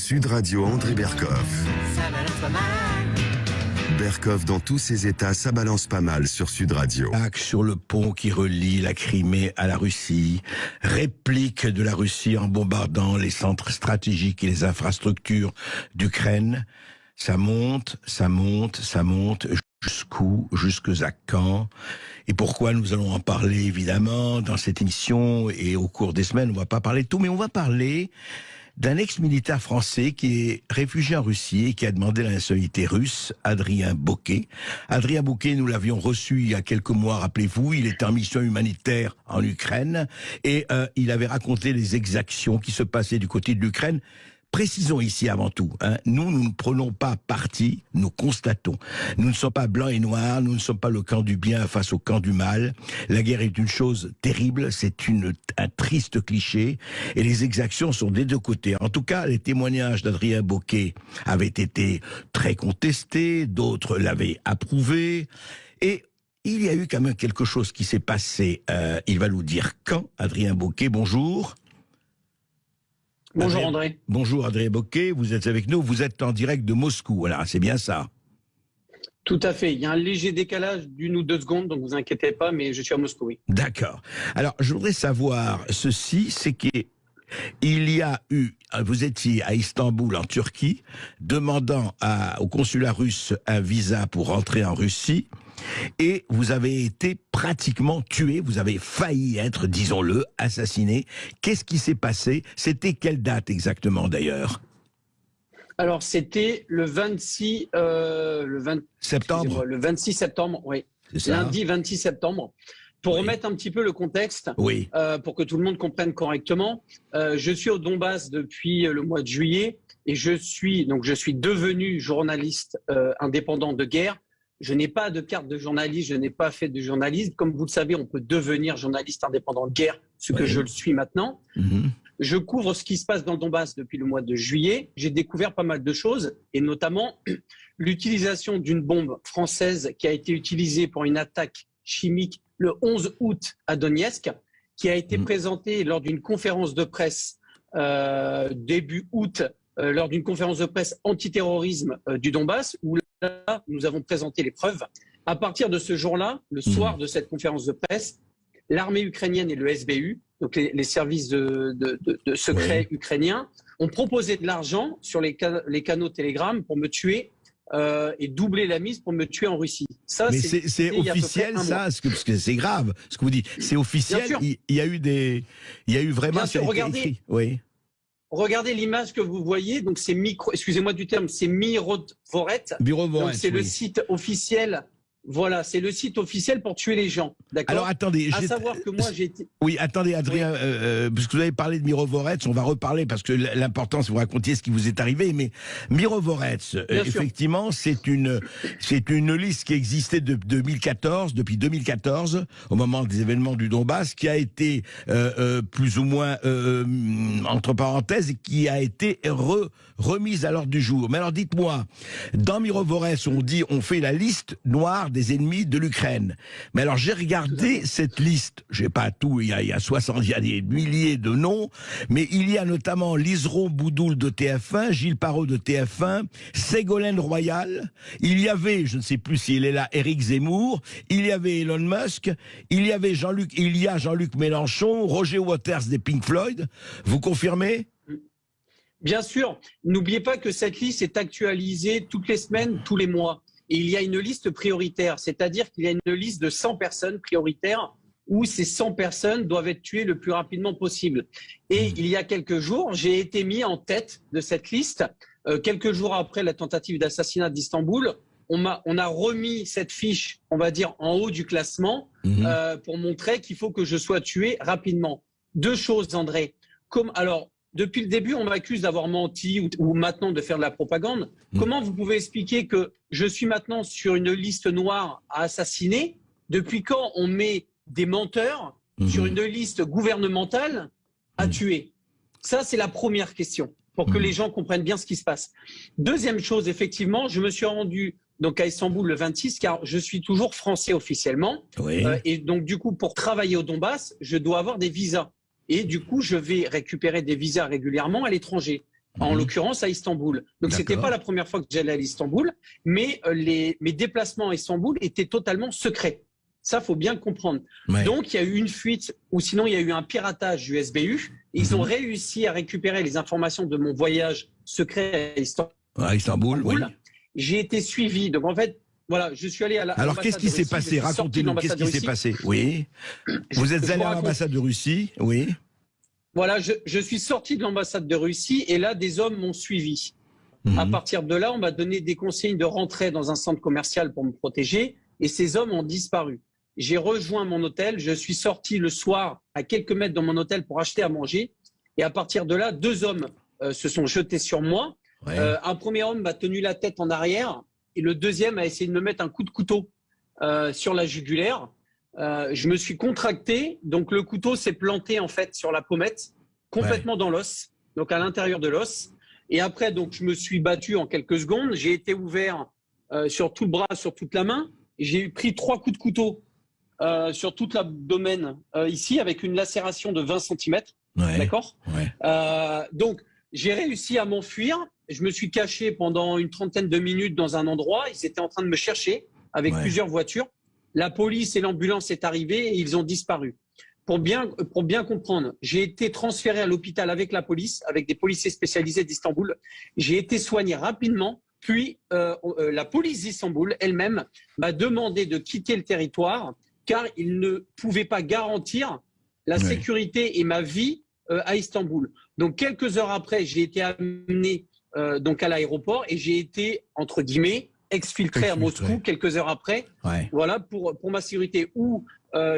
Sud Radio André Berkoff. Ça balance pas mal. Berkoff dans tous ses états, ça balance pas mal sur Sud Radio. Attaque sur le pont qui relie la Crimée à la Russie, réplique de la Russie en bombardant les centres stratégiques et les infrastructures d'Ukraine. Ça monte, ça monte, ça monte. Jusqu'où? Jusqu'à quand? Et pourquoi nous allons en parler évidemment dans cette émission et au cours des semaines? On va pas parler de tout, mais on va parler d'un ex-militaire français qui est réfugié en Russie et qui a demandé la nationalité russe, Adrien Bauquet. Adrien Bauquet, nous l'avions reçu il y a quelques mois, rappelez-vous, il était en mission humanitaire en Ukraine et il avait raconté les exactions qui se passaient du côté de l'Ukraine. Précisons ici avant tout, nous ne prenons pas parti, nous constatons. Nous ne sommes pas blancs et noirs, nous ne sommes pas le camp du bien face au camp du mal. La guerre est une chose terrible, c'est un triste cliché, et les exactions sont des deux côtés. En tout cas, les témoignages d'Adrien Bauquet avaient été très contestés, d'autres l'avaient approuvé, et il y a eu quand même quelque chose qui s'est passé. Il va nous dire quand, Adrien Bauquet, bonjour. Bonjour André. Bonjour Adrien Bauquet, vous êtes avec nous, vous êtes en direct de Moscou, voilà, c'est bien ça. Tout à fait, il y a un léger décalage d'1 ou 2 secondes, donc vous inquiétez pas, mais je suis à Moscou, oui. D'accord. Alors, je voudrais savoir ceci, c'est qu'il y a eu, vous étiez à Istanbul en Turquie, demandant au consulat russe un visa pour rentrer en Russie, et vous avez été pratiquement tué, vous avez failli être, disons-le, assassiné. Qu'est-ce qui s'est passé? C'était quelle date exactement d'ailleurs? Alors c'était le 26 septembre. Le 26 septembre, oui. Lundi 26 septembre. Pour remettre un petit peu le contexte, oui. Pour que tout le monde comprenne correctement, je suis au Donbass depuis le mois de juillet et je suis devenu journaliste indépendant de guerre. Je n'ai pas de carte de journaliste, je n'ai pas fait de journalisme. Comme vous le savez, on peut devenir journaliste indépendant de guerre, ce que je le suis maintenant. Je couvre ce qui se passe dans le Donbass depuis le mois de juillet. J'ai découvert pas mal de choses, et notamment l'utilisation d'une bombe française qui a été utilisée pour une attaque chimique le 11 août à Donetsk, qui a été présentée lors d'une conférence de presse début août, lors d'une conférence de presse antiterrorisme du Donbass, où là, nous avons présenté les preuves. À partir de ce jour-là, le soir de cette conférence de presse, l'armée ukrainienne et le SBU, donc les services de secret ukrainiens, ont proposé de l'argent sur les canaux Telegram pour me tuer et doubler la mise pour me tuer en Russie. Ça, mais c'est officiel, ça, parce que c'est grave ce que vous dites. C'est officiel. Il y a eu vraiment. Bien sûr, regardez. Oui. Regardez l'image que vous voyez, donc c'est excusez-moi du terme, c'est Mirovoret. Donc c'est le site officiel. Voilà, c'est le site officiel pour tuer les gens. D'accord. Alors attendez, à savoir que moi j'ai été. Oui, attendez, Adrien, parce que vous avez parlé de Mirovoret, on va reparler parce que l'important c'est que vous racontiez ce qui vous est arrivé. Mais Mirovoret, effectivement, c'est une liste qui existait depuis 2014, au moment des événements du Donbass, qui a été plus ou moins entre parenthèses et qui a été remise à l'ordre du jour. Mais alors dites-moi, dans Mirovoret, on fait la liste noire des ennemis de l'Ukraine. Mais alors j'ai regardé cette liste, j'ai pas tout, il y a des milliers de noms, mais il y a notamment Liseron Boudoul de TF1, Gilles Parot de TF1, Ségolène Royal, il y avait, je ne sais plus s'il est là, Éric Zemmour, il y avait Elon Musk, il y a Jean-Luc Mélenchon, Roger Waters des Pink Floyd. Vous confirmez? Bien sûr, n'oubliez pas que cette liste est actualisée toutes les semaines, tous les mois. Et il y a une liste prioritaire, c'est-à-dire qu'il y a une liste de 100 personnes prioritaires où ces 100 personnes doivent être tuées le plus rapidement possible. Et il y a quelques jours, j'ai été mis en tête de cette liste. Quelques jours après la tentative d'assassinat d'Istanbul, on a remis cette fiche, on va dire, en haut du classement pour montrer qu'il faut que je sois tué rapidement. Deux choses, André. Depuis le début, on m'accuse d'avoir menti ou maintenant de faire de la propagande. Comment vous pouvez expliquer que je suis maintenant sur une liste noire à assassiner? Depuis quand on met des menteurs sur une liste gouvernementale à tuer? Ça, c'est la première question, pour que les gens comprennent bien ce qui se passe. Deuxième chose, effectivement, je me suis rendu donc à Istanbul le 26, car je suis toujours français officiellement. Oui. Et donc, du coup, pour travailler au Donbass, je dois avoir des visas. Et du coup, je vais récupérer des visas régulièrement à l'étranger. en l'occurrence à Istanbul. Donc c'était pas la première fois que j'allais à Istanbul, mais mes déplacements à Istanbul étaient totalement secrets. Ça, faut bien comprendre. Ouais. Donc, il y a eu une fuite, ou sinon, il y a eu un piratage du SBU. Ils ont réussi à récupérer les informations de mon voyage secret à Istanbul. À Istanbul, oui. J'ai été suivi. Donc, en fait, voilà, je suis allé à la. Alors, qu'est-ce qui s'est passé? Racontez-nous, qu'est-ce qui s'est passé? Oui. Vous êtes allé à l'ambassade de Russie, oui. Voilà, je suis sorti de l'ambassade de Russie et là, des hommes m'ont suivi. À partir de là, on m'a donné des consignes de rentrer dans un centre commercial pour me protéger et ces hommes ont disparu. J'ai rejoint mon hôtel, je suis sorti le soir à quelques mètres de mon hôtel pour acheter à manger. Et à partir de là, 2 hommes se sont jetés sur moi. Ouais. Un premier homme m'a tenu la tête en arrière et le deuxième a essayé de me mettre un coup de couteau sur la jugulaire. Je me suis contracté, donc le couteau s'est planté en fait sur la pommette, complètement dans l'os, donc à l'intérieur de l'os. Et après, donc je me suis battu en quelques secondes. J'ai été ouvert sur tout le bras, sur toute la main. J'ai pris 3 coups de couteau. Sur toute l'abdomen ici avec une lacération de 20 cm. Ouais, d'accord. Ouais. Donc, j'ai réussi à m'enfuir. Je me suis caché pendant une trentaine de minutes dans un endroit. Ils étaient en train de me chercher avec plusieurs voitures. La police et l'ambulance est arrivée et ils ont disparu. Pour bien comprendre, j'ai été transféré à l'hôpital avec la police, avec des policiers spécialisés d'Istanbul. J'ai été soigné rapidement. Puis, la police d'Istanbul elle-même m'a demandé de quitter le territoire car il ne pouvait pas garantir la sécurité et ma vie à Istanbul. Donc, quelques heures après, j'ai été amené donc à l'aéroport et j'ai été, entre guillemets, exfiltré à Moscou quelques heures après, voilà, pour ma sécurité, où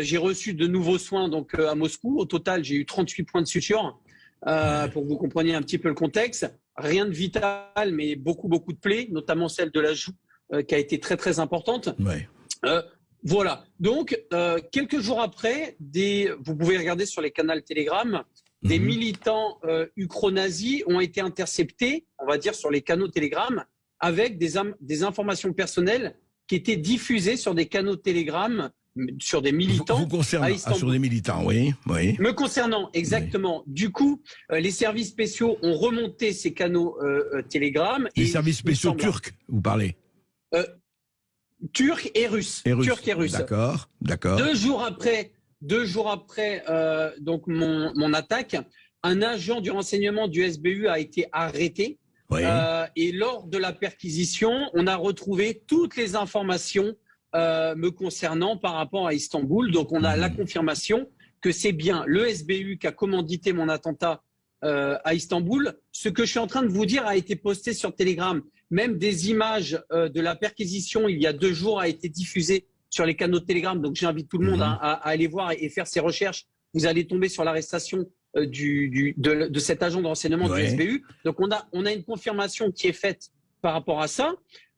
j'ai reçu de nouveaux soins donc, à Moscou. Au total, j'ai eu 38 points de suture, pour que vous compreniez un petit peu le contexte. Rien de vital, mais beaucoup de plaies, notamment celle de la joue, qui a été très, très importante. Voilà. Donc, quelques jours après, vous pouvez regarder sur les canaux Telegram, des militants ukro-nazis ont été interceptés, on va dire, sur les canaux Telegram, avec des informations personnelles qui étaient diffusées sur des canaux Telegram, sur des militants. Vous concernant, sur des militants, oui. Me concernant, exactement. Oui. Du coup, les services spéciaux ont remonté ces canaux Telegram. Les services spéciaux turcs, vous parlez Turcs et russes. Turcs et russes. D'accord. 2 jours après donc mon attaque, un agent du renseignement du SBU a été arrêté. Oui. Et lors de la perquisition, on a retrouvé toutes les informations me concernant par rapport à Istanbul. Donc, on a la confirmation que c'est bien le SBU qui a commandité mon attentat à Istanbul. Ce que je suis en train de vous dire a été posté sur Telegram. Même des images de la perquisition, il y a 2 jours, a été diffusée sur les canaux de Telegram. Donc, j'invite tout le monde à aller voir et faire ses recherches. Vous allez tomber sur l'arrestation de cet agent de renseignement du SBU. Donc, on a une confirmation qui est faite par rapport à ça.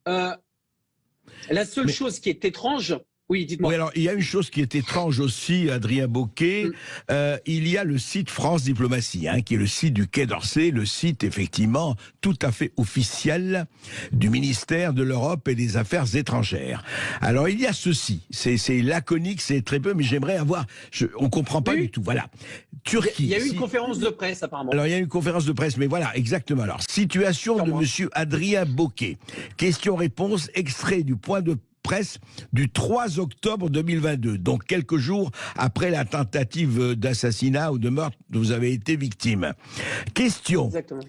La seule chose qui est étrange... Oui, dites-moi. Oui, alors, il y a une chose qui est étrange aussi, Adrien Bocquet. Il y a le site France Diplomatie, qui est le site du Quai d'Orsay, le site, effectivement, tout à fait officiel du ministère de l'Europe et des Affaires étrangères. Alors, il y a ceci. C'est laconique, c'est très peu, mais j'aimerais avoir... on ne comprend pas du tout. Voilà. Turquie. Il y a eu une conférence de presse, apparemment. Alors, il y a eu une conférence de presse, mais voilà, exactement. Alors, situation de monsieur Adrien Bocquet. Question-réponse, extrait du point de presse du 3 octobre 2022, donc quelques jours après la tentative d'assassinat ou de meurtre dont vous avez été victime. Question. Exactement.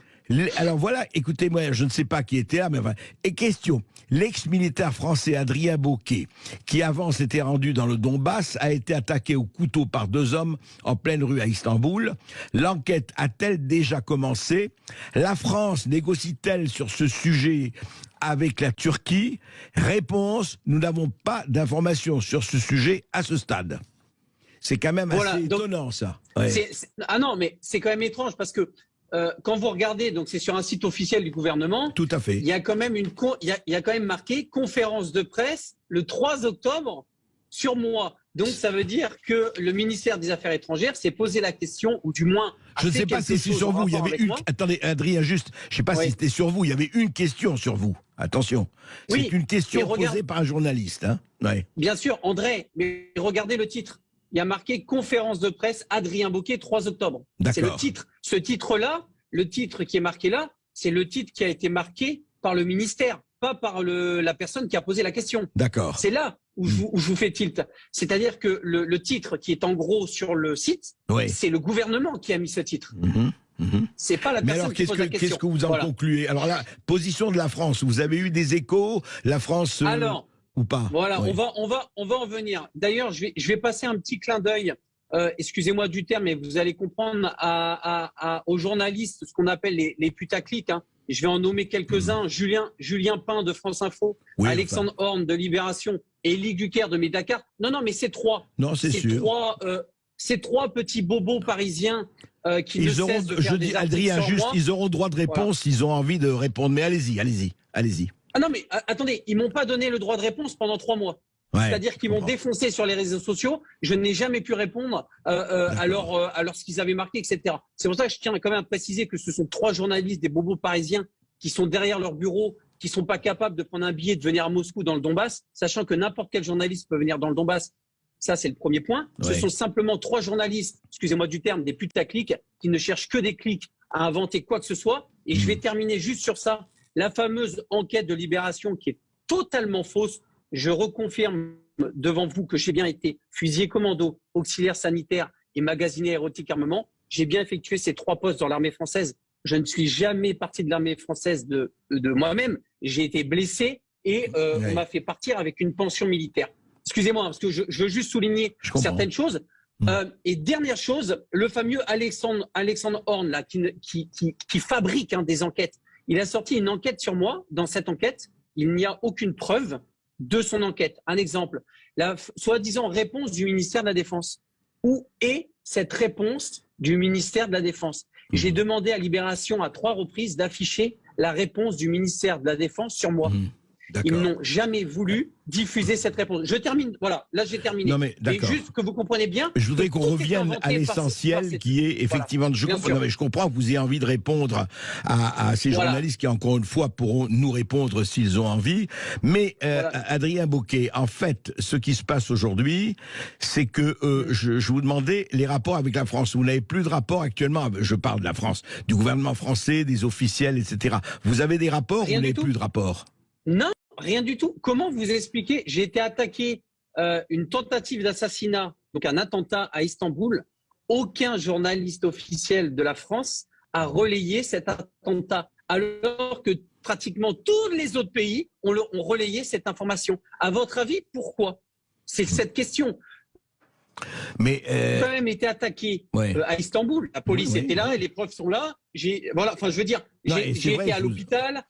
Alors voilà, écoutez-moi, je ne sais pas qui était là, mais enfin, et question. L'ex-militaire français Adrien Bocquet, qui avant s'était rendu dans le Donbass, a été attaqué au couteau par 2 hommes en pleine rue à Istanbul. L'enquête a-t-elle déjà commencé? La France négocie-t-elle sur ce sujet avec la Turquie? Réponse, nous n'avons pas d'informations sur ce sujet à ce stade. C'est quand même assez étonnant, ça. Ah non, mais c'est quand même étrange parce que quand vous regardez, donc c'est sur un site officiel du gouvernement. Tout à fait. Il y a quand même il y a quand même marqué conférence de presse le 3 octobre sur moi. Donc ça veut dire que le ministère des Affaires étrangères s'est posé la question, ou du moins. Je ne sais pas si c'est sur vous. Il y avait une. Attendez, Adrien, juste. Je ne sais pas si c'était sur vous. Il y avait une question sur vous. Attention. C'est une question posée par un journaliste. Bien sûr, André. Mais regardez le titre. Il y a marqué conférence de presse Adrien Bocquet 3 octobre. C'est le titre. Ce titre-là, le titre qui est marqué là, c'est le titre qui a été marqué par le ministère, pas par la personne qui a posé la question. D'accord. C'est là où je vous fais tilt. C'est-à-dire que le titre qui est en gros sur le site, Oui. c'est le gouvernement qui a mis ce titre. C'est pas la Mais personne alors, qui pose la question. qu'est-ce que vous en concluez? Alors là, position de la France, vous avez eu des échos? La France Alors, ou pas? voilà, Oui. on va en venir. D'ailleurs, je vais passer un petit clin d'œil, excusez-moi du terme, mais vous allez comprendre, aux journalistes, ce qu'on appelle les putaclics. Hein. Je vais en nommer quelques-uns. Julien Pain de France Info, Oui, Alexandre Horn de Libération et Elie Gucker de Médakar. Non, mais c'est trois. Non, c'est sûr. Ces trois petits bobos parisiens qui ne Ils auront, cessent de faire des articles Adrien, sur juste, moi. ils auront droit de réponse s'ils ont envie de répondre. Mais allez-y. Ah non, mais attendez, ils m'ont pas donné le droit de réponse pendant 3 mois. Ouais, C'est-à-dire qu'ils m'ont défoncé sur les réseaux sociaux. Je n'ai jamais pu répondre à ce qu'ils avaient marqué, etc. C'est pour ça que je tiens quand même à préciser que ce sont 3 journalistes, des bobos parisiens, qui sont derrière leur bureau, qui sont pas capables de prendre un billet, de venir à Moscou dans le Donbass, sachant que n'importe quel journaliste peut venir dans le Donbass. Ça, c'est le premier point. Ouais. Ce sont simplement 3 journalistes, excusez-moi du terme, des putaclics, qui ne cherchent que des clics à inventer quoi que ce soit. Et je vais terminer juste sur ça. La fameuse enquête de Libération qui est totalement fausse. Je reconfirme devant vous que j'ai bien été fusilier commando, auxiliaire sanitaire et magasinier érotique armement. J'ai bien effectué ces 3 postes dans l'armée française. Je ne suis jamais parti de l'armée française de moi-même. J'ai été blessé et on m'a fait partir avec une pension militaire. Excusez-moi, parce que je veux juste souligner certaines choses. Et dernière chose, le fameux Alexandre Horn là, qui fabrique des enquêtes. Il a sorti une enquête sur moi. Dans cette enquête, il n'y a aucune preuve de son enquête. Un exemple, la soi-disant réponse du ministère de la Défense. Où est cette réponse du ministère de la Défense? J'ai demandé à Libération à 3 reprises d'afficher la réponse du ministère de la Défense sur moi. Ils n'ont jamais voulu diffuser cette réponse. Je termine, voilà, là j'ai terminé. Non mais d'accord. Et juste que vous compreniez bien. Je voudrais qu'on revienne à l'essentiel qui est effectivement. Voilà. Je comprends que vous ayez envie de répondre à ces journalistes qui, encore une fois, pourront nous répondre s'ils ont envie. Mais Adrien Bocquet, en fait, ce qui se passe aujourd'hui, c'est que je vous demandais les rapports avec la France. Vous n'avez plus de rapports actuellement. Je parle de la France, du gouvernement français, des officiels, etc. Vous avez des rapports ou vous n'avez plus de rapports? Non. Rien du tout. Comment vous expliquer? J'ai été attaqué, une tentative d'assassinat, donc un attentat à Istanbul. Aucun journaliste officiel de la France a relayé cet attentat, alors que pratiquement tous les autres pays ont relayé cette information. À votre avis, pourquoi? C'est cette question. Mais j'ai quand même été attaqué à Istanbul. La police était là et les preuves sont là. Voilà, enfin, je veux dire, j'ai été à l'hôpital,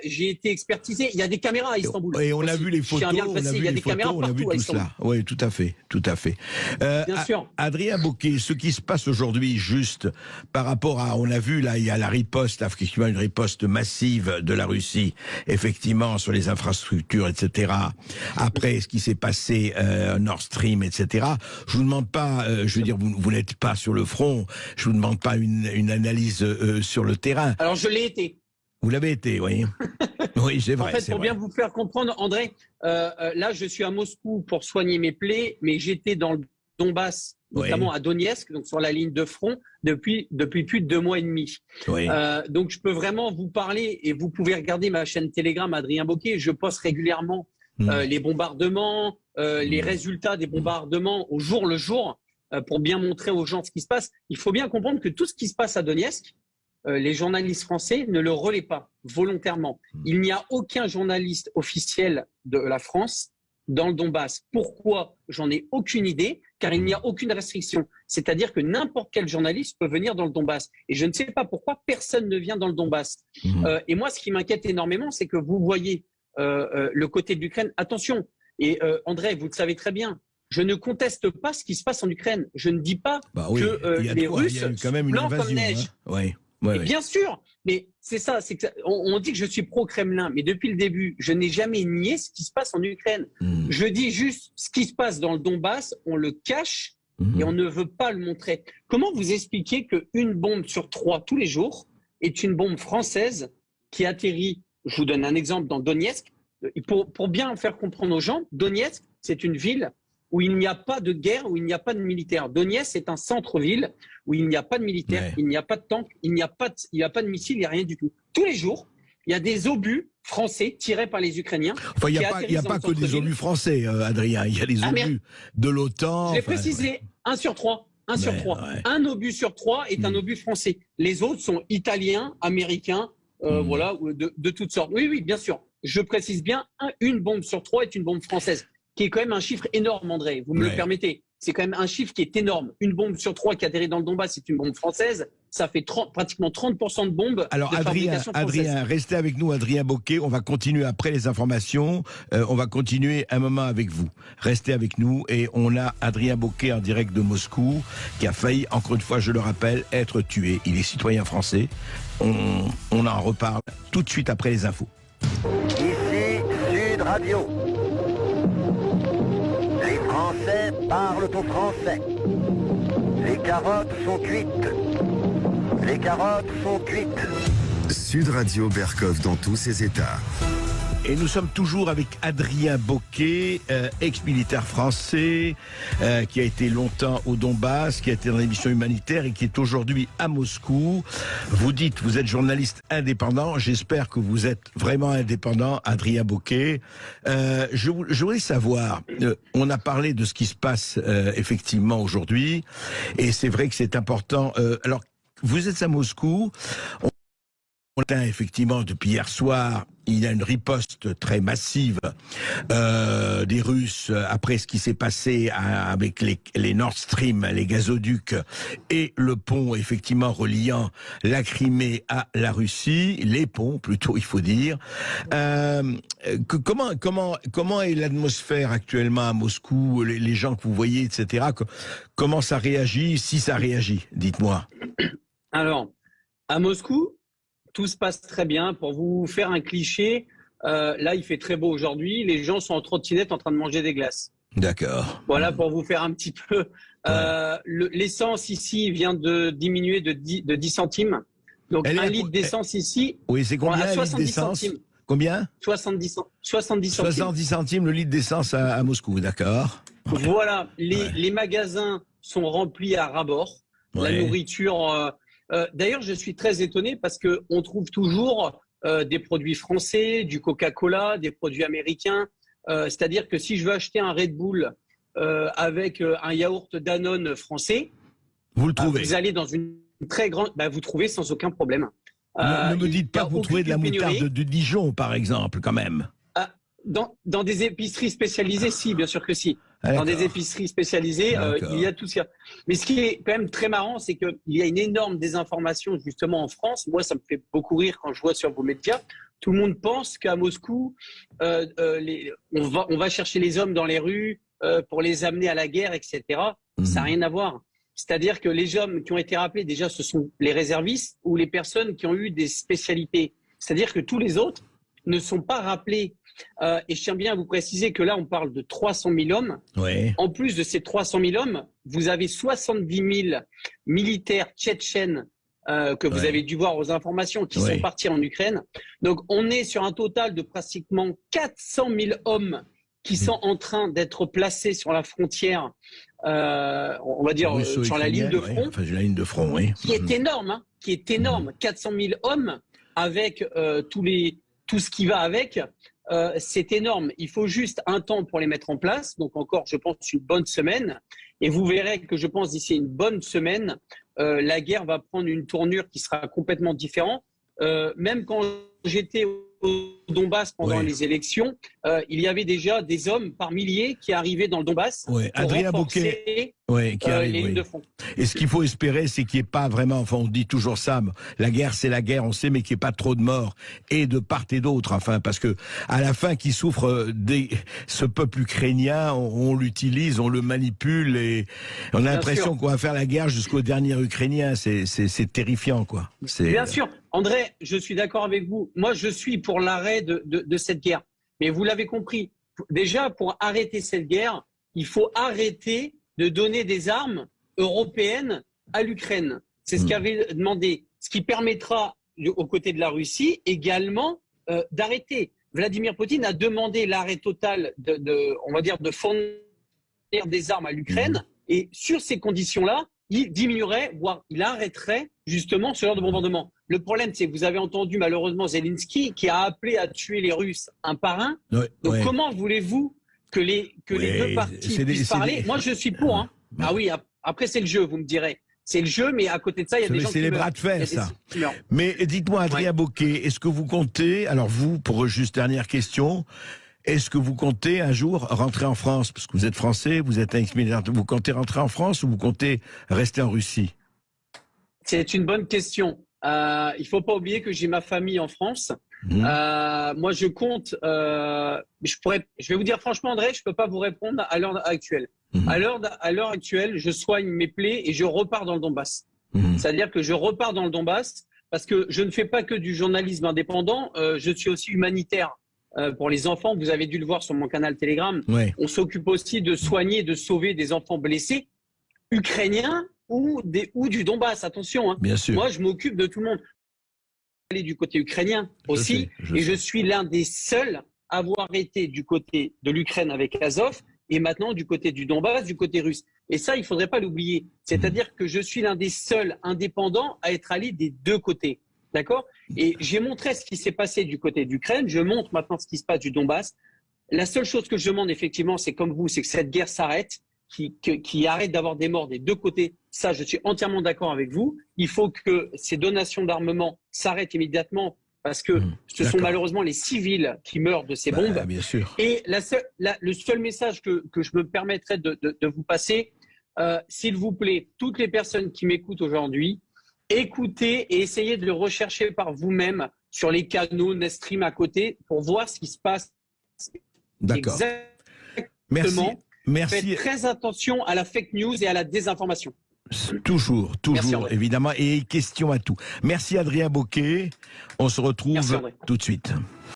j'ai été expertisé. Il y a des caméras à Istanbul. Et on a vu les photos, il y a des caméras partout à Istanbul. Oui, tout à fait. Bien sûr. Adrien Bocquet, ce qui se passe aujourd'hui, juste par rapport à, on a vu là, il y a la riposte, effectivement une riposte massive de la Russie, effectivement sur les infrastructures, etc. Après ce qui s'est passé, Nord Stream, etc. Je vous demande pas, je veux dire, vous n'êtes pas sur le front. Je vous demande pas une analyse sur le terrain. Alors je l'ai été. Vous l'avez été, oui. Oui, c'est vrai. En fait, pour bien vous faire comprendre, André, là, je suis à Moscou pour soigner mes plaies, mais j'étais dans le Donbass, notamment à Donetsk, donc sur la ligne de front, depuis plus de 2 mois et demi. Donc, je peux vraiment vous parler, et vous pouvez regarder ma chaîne Telegram, Adrien Bocquet. Je poste régulièrement les bombardements, les résultats des bombardements au jour le jour, pour bien montrer aux gens ce qui se passe. Il faut bien comprendre que tout ce qui se passe à Donetsk, les journalistes français ne le relaient pas volontairement. Il n'y a aucun journaliste officiel de la France dans le Donbass. Pourquoi? J'en ai aucune idée, car il n'y a aucune restriction. C'est-à-dire que n'importe quel journaliste peut venir dans le Donbass. Et je ne sais pas pourquoi personne ne vient dans le Donbass. Et moi, ce qui m'inquiète énormément, c'est que vous voyez le côté de l'Ukraine. Attention, et André, vous le savez très bien, je ne conteste pas ce qui se passe en Ukraine. Je ne dis pas que les Russes quand même une blancs invasion, comme neige. Bien sûr, mais c'est ça. On dit que je suis pro-Kremlin, mais depuis le début, je n'ai jamais nié ce qui se passe en Ukraine. Je dis juste ce qui se passe dans le Donbass, on le cache et on ne veut pas le montrer. Comment vous expliquer qu'une bombe sur 3 tous les jours est une bombe française qui atterrit? Je vous donne un exemple dans Donetsk. Pour bien faire comprendre aux gens, Donetsk, c'est une ville où il n'y a pas de guerre, où il n'y a pas de militaires. Donetsk est un centre-ville où il n'y a pas de militaires, Ouais. il n'y a pas de tanks, il n'y a pas de missiles, il n'y a rien du tout. Tous les jours, il y a des obus français tirés par les Ukrainiens. Enfin, il n'y qui a pas atterrissent dans le que des centre-ville. obus français, Adrien. Il y a les Ah, mais obus de l'OTAN. Je l'ai enfin, précisé, ouais. 1 sur 3. 1 sur Ouais, 3. ouais. Un obus sur 3 est un obus français. Les autres sont italiens, américains, voilà, ou de toutes sortes. Oui, oui, bien sûr. Je précise bien, une bombe sur 3 est une bombe française, qui est quand même un chiffre énorme, André. Vous me le permettez. C'est quand même un chiffre qui est énorme. Une bombe sur 3 qui atterrit dans le Donbass, c'est une bombe française. Ça fait pratiquement 30% de bombes. Alors de Adrien, fabrication française. restez avec nous, Adrien Bocquet. On va continuer après les informations. On va continuer un moment avec vous. Restez avec nous et on a Adrien Bocquet en direct de Moscou qui a failli, encore une fois, je le rappelle, être tué. Il est citoyen français. On en reparle tout de suite après les infos. Ici Sud Radio. Les Français parlent au français. Les carottes sont cuites. Les carottes sont cuites. Sud Radio Berkov dans tous ses états. Et nous sommes toujours avec Adrien Bocquet, ex-militaire français, qui a été longtemps au Donbass, qui a été dans les missions humanitaires et qui est aujourd'hui à Moscou. Vous dites, vous êtes journaliste indépendant. J'espère que vous êtes vraiment indépendant, Adrien Bocquet. Je voulais savoir, on a parlé de ce qui se passe effectivement aujourd'hui, et c'est vrai que c'est important. Alors, vous êtes à Moscou. On a effectivement, depuis hier soir, il y a une riposte très massive des Russes après ce qui s'est passé avec les Nord Stream, les gazoducs et le pont effectivement reliant la Crimée à la Russie, les ponts plutôt il faut dire. Comment est l'atmosphère actuellement à Moscou, les gens que vous voyez, etc. Comment ça réagit, si ça réagit, dites-moi. Alors, à Moscou, tout se passe très bien. Pour vous faire un cliché, là, il fait très beau aujourd'hui. Les gens sont en trottinette en train de manger des glaces. D'accord. Voilà, pour vous faire un petit peu. L'essence ici vient de diminuer de 10 centimes. Donc, un litre d'essence ici. Oui, c'est combien un litre d'essence? Combien? 70 centimes. 70 centimes le litre d'essence à Moscou, d'accord. Voilà, les magasins sont remplis à ras-bord. La nourriture. D'ailleurs, je suis très étonné parce qu'on trouve toujours des produits français, du Coca-Cola, des produits américains. C'est-à-dire que si je veux acheter un Red Bull avec un yaourt Danone français, vous le trouvez. Vous allez dans une très grande... vous trouvez sans aucun problème. Ne me dites pas que vous trouvez de la moutarde de Dijon, par exemple, quand même. Dans des épiceries spécialisées, si, bien sûr que si. Dans des épiceries spécialisées, il y a tout ça. Mais ce qui est quand même très marrant, c'est qu'il y a une énorme désinformation justement en France. Moi, ça me fait beaucoup rire quand je vois sur vos médias. Tout le monde pense qu'à Moscou, on va chercher les hommes dans les rues pour les amener à la guerre, etc. Ça n'a rien à voir. C'est-à-dire que les hommes qui ont été rappelés, déjà, ce sont les réservistes ou les personnes qui ont eu des spécialités. C'est-à-dire que tous les autres ne sont pas rappelés. Et je tiens bien à vous préciser que là, on parle de 300 000 hommes. Oui. En plus de ces 300 000 hommes, vous avez 70 000 militaires tchétchènes que vous avez dû voir aux informations qui sont partis en Ukraine. Donc, on est sur un total de pratiquement 400 000 hommes qui sont en train d'être placés sur la frontière, on va dire sur la ligne de front. Enfin, la ligne de front, oui. Qui est énorme, hein, qui est énorme. 400 000 hommes avec tout ce qui va avec. C'est énorme. Il faut juste un temps pour les mettre en place. Donc encore, je pense, une bonne semaine. Et vous verrez que je pense d'ici une bonne semaine, la guerre va prendre une tournure qui sera complètement différente. Même quand j'étais au Donbass pendant les élections, il y avait déjà des hommes par milliers qui arrivaient dans le Donbass pour Adrien renforcer Bocquet, les lignes de front. Et ce qu'il faut espérer, c'est qu'il n'y ait pas vraiment, enfin on dit toujours ça, la guerre c'est la guerre, on sait, mais qu'il n'y ait pas trop de morts, et de part et d'autre, enfin, parce que à la fin, qui souffre ce peuple ukrainien, on l'utilise, on le manipule, et on a l'impression qu'on va faire la guerre jusqu'au dernier Ukrainien, c'est terrifiant, quoi. Bien sûr. André, je suis d'accord avec vous. Moi, je suis pour l'arrêt de cette guerre. Mais vous l'avez compris, déjà, pour arrêter cette guerre, il faut arrêter de donner des armes européennes à l'Ukraine. C'est ce qu'avait demandé. Ce qui permettra, aux côtés de la Russie, également d'arrêter. Vladimir Poutine a demandé l'arrêt total on va dire, de fourniture des armes à l'Ukraine. Et sur ces conditions-là, il diminuerait, voire il arrêterait justement ce genre de bombardement. Le problème, c'est que vous avez entendu malheureusement Zelensky qui a appelé à tuer les Russes un par un. Ouais, Donc ouais. comment voulez-vous que les deux parties puissent parler? Moi, je suis pour. Hein. Ah oui, après c'est le jeu, vous me direz. C'est le jeu, mais à côté de ça, il y a des gens qui C'est les meurent. bras de fer, Il y a des ça. gens qui meurent. Mais dites-moi, Adrien Bocquet, est-ce que vous comptez, alors vous, pour juste dernière question, est-ce que vous comptez un jour rentrer en France? Parce que vous êtes français, vous êtes un ex-militaire, vous comptez rentrer en France ou vous comptez rester en Russie? C'est une bonne question. Il faut pas oublier que j'ai ma famille en France. Moi, je compte. Je vais vous dire franchement, André, je peux pas vous répondre à l'heure actuelle. À l'heure actuelle, je soigne mes plaies et je repars dans le Donbass. C'est-à-dire que je repars dans le Donbass parce que je ne fais pas que du journalisme indépendant. Je suis aussi humanitaire pour les enfants. Vous avez dû le voir sur mon canal Telegram. Ouais. On s'occupe aussi de soigner et de sauver des enfants blessés, ukrainiens ou du Donbass. Attention, hein. Bien sûr. Moi, je m'occupe de tout le monde. Aller du côté ukrainien aussi, je suis l'un des seuls à avoir été du côté de l'Ukraine avec Azov et maintenant du côté du Donbass, du côté russe. Et ça, il faudrait pas l'oublier. C'est-à-dire que je suis l'un des seuls indépendants à être allé des deux côtés. D'accord? Et j'ai montré ce qui s'est passé du côté d'Ukraine. Je montre maintenant ce qui se passe du Donbass. La seule chose que je demande effectivement, c'est comme vous, c'est que cette guerre s'arrête, qui arrête d'avoir des morts des deux côtés. Ça, je suis entièrement d'accord avec vous. Il faut que ces donations d'armement s'arrêtent immédiatement parce que ce sont malheureusement les civils qui meurent de ces bombes. Bien sûr. Et le seul message que je me permettrais de vous passer, s'il vous plaît, toutes les personnes qui m'écoutent aujourd'hui, écoutez et essayez de le rechercher par vous-même sur les canaux Nestream à côté pour voir ce qui se passe. D'accord. Exactement. Merci. Faites très attention à la fake news et à la désinformation. Toujours, Merci, évidemment, et question à tout. Merci Adrien Bocquet. On se retrouve Merci, André. tout de suite.